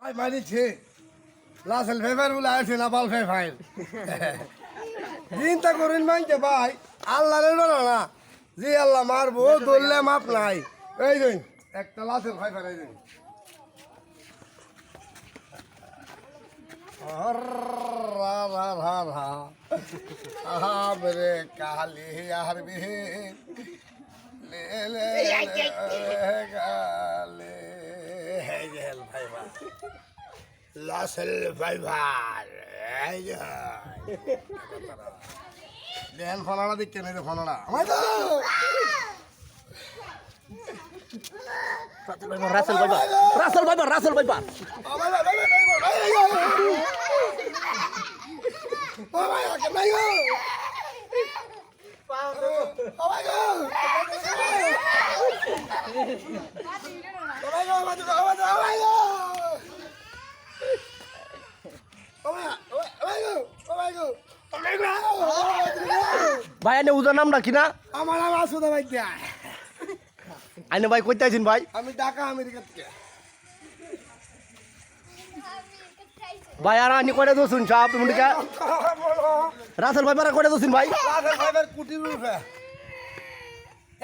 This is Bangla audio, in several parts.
আই মানিছে লাসেল ফেভার বলে আছে না বাল ফেভার চিন্তা করেন মানছে ভাই আল্লাহরে ডরা না যে আল্লাহ মারবো ধরলে মাপ নাই এই দিন একটা লাসেল ফেভার এই দিন মেরে কালি আর বে ले ले गाले हेल फाइबर लासल फाइबर लेल फलाना देख के नहीं फलाना রাসেল ভাইবার ভাই আনে উজার নামটা কি না আমার নাম আসুদা ভাই আইনে ভাই কইতে আছেন ভাই আমি ঢাকা আমেরিকা থেকে ভাই আর আনি কয়টা দোসুন সাপ তুমি কা রাসেল ভাইবার কয়টা দোসুন ভাই রাসেল ভাইবার কোটির রূপে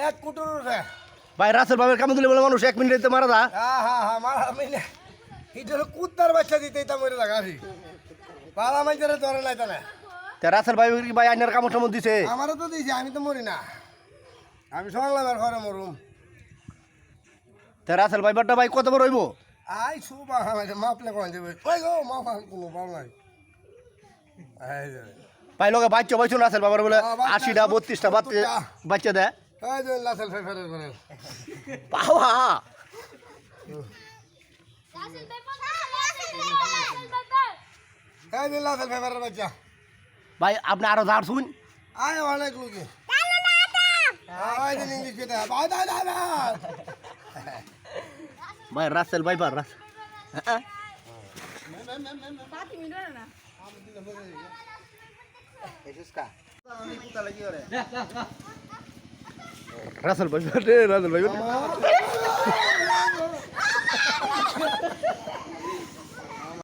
1 কোটির রূপে ভাই রাসেল ভাইবার কামে দিলে বলে মানুষ 1 মিনিটে মারা দা হ্যাঁ মারা মিলে এটা হলো কুত্তার বাচ্চা দিতে এটা মরে লাগাছি পালা মাইজারে ধরে নাই তাহলে তে রাসেল ভাই কি ভাই আইনের কামড় টামড় দিছে আমারও তো দিয়েছে আমি তো মরি না আমি সংলামের ঘরে মরুম তে রাসেল ভাইবারটা ভাই কত বড় হইবো আই সুবা আমাকে মাপলে কোন দেবে ওই গো মাপ কোনো পাও নাই এই যে ভাই লগে বাচ্চা বয়স রাসেল ভাইবার বলে 80টা 32টা বাচ্চা দেয় এই যে লাসেল ফেফারের ঘরে পাওয়া এই যে লাসেল ফেফারের বাচ্চা ভাই আপনি আরো ধার শুন আয় অনেক লোকে আয় যে ইংলিশ কেটা বাই ভাই রাসেল ভাইবার রাসেল ভাইবার